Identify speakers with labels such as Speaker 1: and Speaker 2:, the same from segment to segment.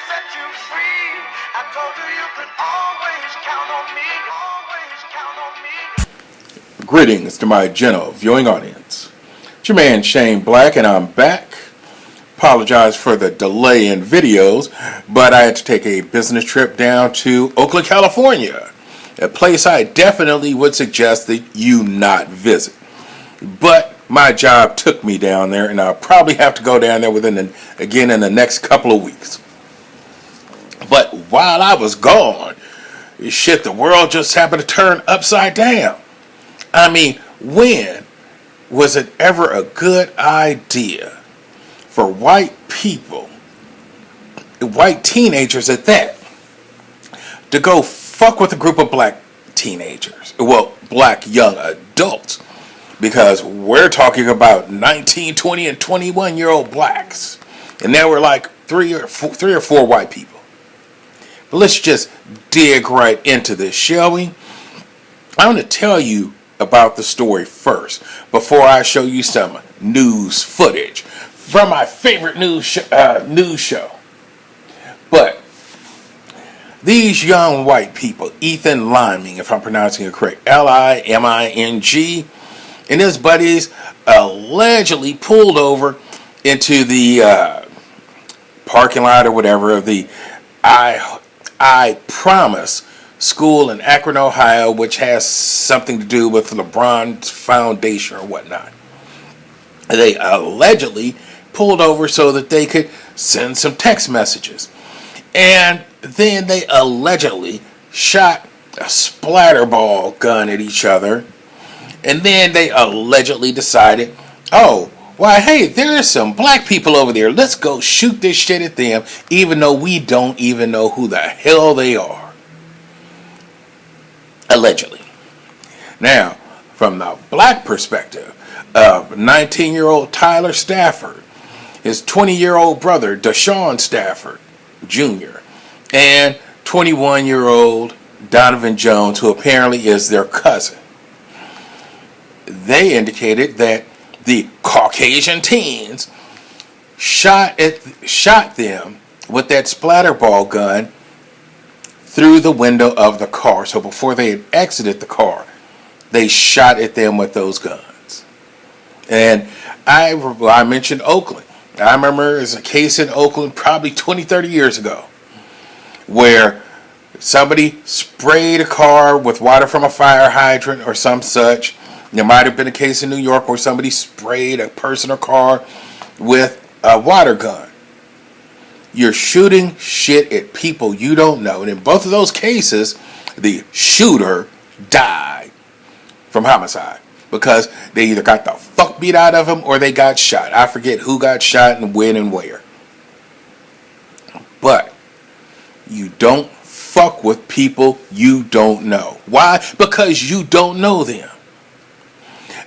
Speaker 1: set you free. I told you you could always count on me. Always count on me.
Speaker 2: Greetings to my general viewing audience. It's your man Shane Black, and I'm back. Apologize for the delay in videos, but I had to take a business trip down to Oakland, California, a place I definitely would suggest that you not visit. But my job took me down there, and I'll probably have to go down there again in the next couple of weeks. But while I was gone, shit, the world just happened to turn upside down. I mean, when was it ever a good idea for white people, white teenagers at that, to go fuck with a group of black teenagers? Well, black young adults. Because we're talking about 19, 20, and 21-year-old blacks. And there were like three or four white people. But let's just dig right into this, shall we? I want to tell you about the story first, before I show you some news footage from my favorite news show. But these young white people, Ethan Liming, if I'm pronouncing it correct, Liming, and his buddies allegedly pulled over into the parking lot or whatever of the I Promise school in Akron, Ohio, which has something to do with LeBron's foundation or whatnot. They allegedly pulled over so that they could send some text messages. And then they allegedly shot a splatterball gun at each other. And then they allegedly decided, oh, why, hey, there are some black people over there. Let's go shoot this shit at them, even though we don't even know who the hell they are. Allegedly. Now, from the black perspective of 19-year-old Tyler Stafford, his 20-year-old brother, Deshaun Stafford Jr., and 21-year-old Donovan Jones, who apparently is their cousin. They indicated that the Caucasian teens shot them with that splatterball gun through the window of the car. So before they had exited the car, they shot at them with those guns. And I mentioned Oakland. I remember there's a case in Oakland probably 20, 30 years ago where somebody sprayed a car with water from a fire hydrant or some such. There might have been a case in New York where somebody sprayed a person or car with a water gun. You're shooting shit at people you don't know. And in both of those cases, the shooter died from homicide because they either got the fuck beat out of them or they got shot. I forget who got shot and when and where. But you don't fuck with people you don't know. Why? Because you don't know them.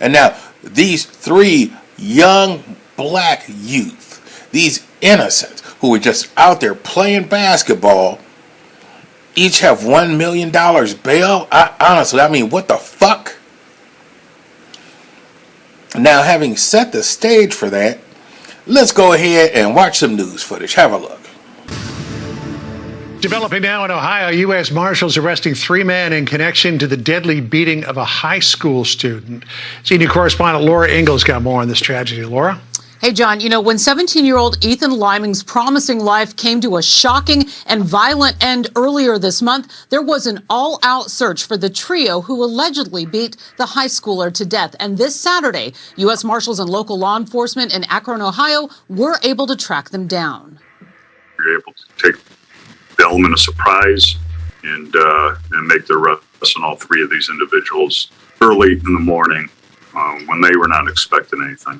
Speaker 2: And now, these three young black youth, these innocents who were just out there playing basketball, each have $1 million bail? Honestly, I mean, what the fuck? Now, having set the stage for that, let's go ahead and watch some news footage. Have a look.
Speaker 3: Developing now in Ohio, U.S. Marshals arresting three men in connection to the deadly beating of a high school student. Senior correspondent Laura Ingalls got more on this tragedy. Laura?
Speaker 4: Hey, John, you know, when 17-year-old Ethan Liming's promising life came to a shocking and violent end earlier this month, there was an all-out search for the trio who allegedly beat the high schooler to death. And this Saturday, U.S. Marshals and local law enforcement in Akron, Ohio, were able to track them down.
Speaker 5: We were able to take the element of surprise and make the arrest on all three of these individuals early in the morning when they were not expecting anything.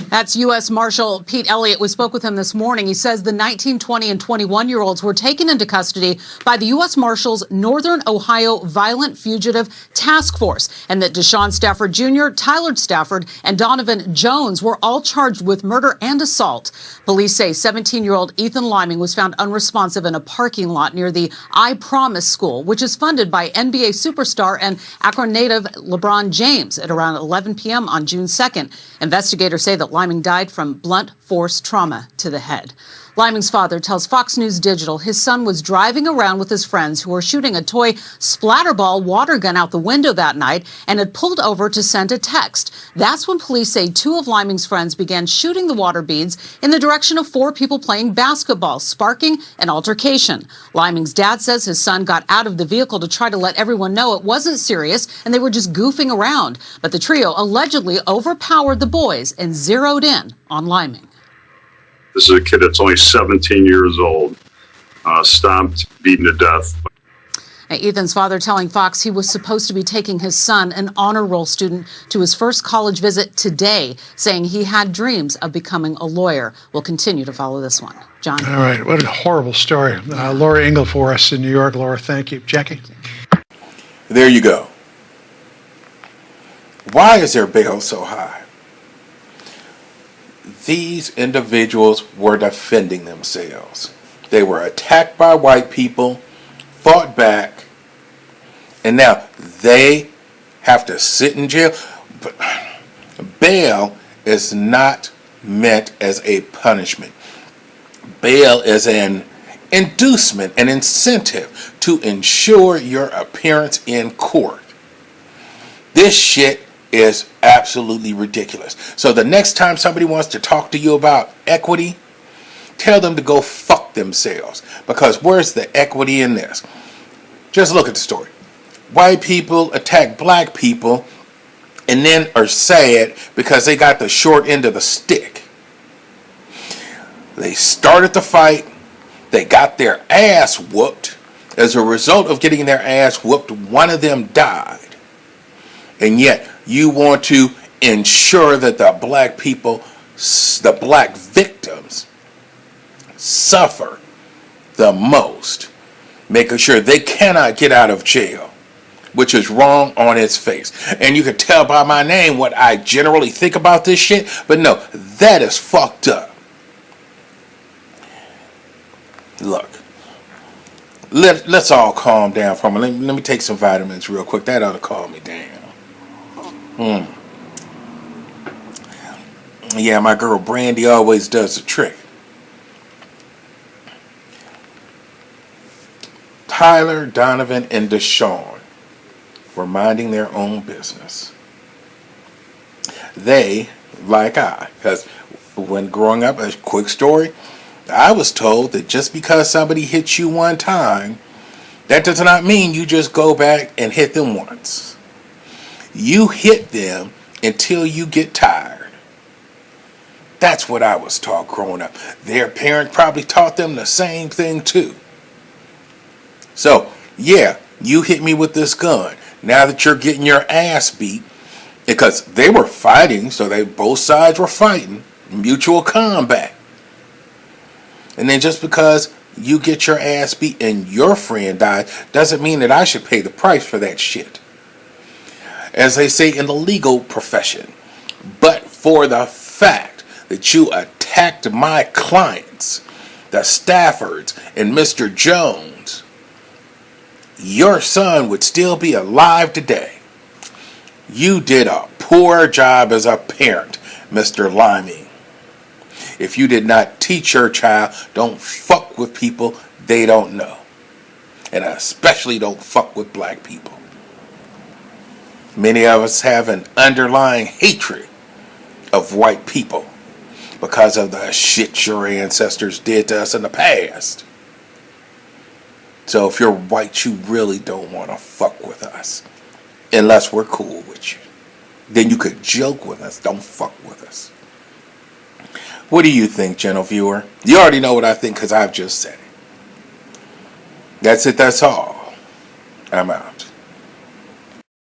Speaker 4: That's U.S. Marshal Pete Elliott. We spoke with him this morning. He says the 19, 20, and 21-year-olds were taken into custody by the U.S. Marshals Northern Ohio Violent Fugitive Task Force, and that Deshaun Stafford Jr., Tyler Stafford, and Donovan Jones were all charged with murder and assault. Police say 17-year-old Ethan Liming was found unresponsive in a parking lot near the I Promise school, which is funded by NBA superstar and Akron native LeBron James, at around 11 p.m. on June 2nd. Investigators say that Liming died from blunt force trauma to the head. Liming's father tells Fox News Digital his son was driving around with his friends who were shooting a toy splatterball water gun out the window that night and had pulled over to send a text. That's when police say two of Liming's friends began shooting the water beads in the direction of four people playing basketball, sparking an altercation. Liming's dad says his son got out of the vehicle to try to let everyone know it wasn't serious and they were just goofing around. But the trio allegedly overpowered the boys and zeroed in on Liming.
Speaker 5: This is a kid that's only 17 years old, stomped, beaten to death.
Speaker 4: Ethan's father telling Fox he was supposed to be taking his son, an honor roll student, to his first college visit today, saying he had dreams of becoming a lawyer. We'll continue to follow this one. John.
Speaker 3: All right. What a horrible story. Laura Ingle for us in New York. Laura, thank you. Jackie?
Speaker 2: There you go. Why is their bail so high? These individuals were defending themselves. They were attacked by white people, fought back, and now they have to sit in jail. But bail is not meant as a punishment. Bail is an inducement, an incentive to ensure your appearance in court. This shit is absolutely ridiculous. So the next time somebody wants to talk to you about equity, tell them to go fuck themselves. Because where's the equity in this? Just look at the story. White people attack black people and then are sad because they got the short end of the stick. They started the fight. They got their ass whooped. As a result of getting their ass whooped, one of them died. And yet you want to ensure that the black people, the black victims, suffer the most, making sure they cannot get out of jail, which is wrong on its face. And you can tell by my name what I generally think about this shit, but no, that is fucked up. Look, let's all calm down for a minute. Let me take some vitamins real quick. That ought to calm me down. Yeah, my girl Brandy always does the trick. Tyler, Donovan, and Deshaun were minding their own business. They, like I, because when growing up, a quick story, I was told that just because somebody hits you one time, that does not mean you just go back and hit them once. You hit them until you get tired. That's what I was taught growing up. Their parent probably taught them the same thing too. So, yeah, you hit me with this gun. Now that you're getting your ass beat, because they were fighting, so both sides were fighting, mutual combat. And then just because you get your ass beat and your friend died, doesn't mean that I should pay the price for that shit. As they say in the legal profession, but for the fact that you attacked my clients, the Staffords and Mr. Jones, your son would still be alive today. You did a poor job as a parent, Mr. Liming. If you did not teach your child, don't fuck with people they don't know. And especially don't fuck with black people. Many of us have an underlying hatred of white people because of the shit your ancestors did to us in the past. So if you're white, you really don't want to fuck with us. Unless we're cool with you. Then you could joke with us. Don't fuck with us. What do you think, gentle viewer? You already know what I think because I've just said it. That's it. That's all. I'm out.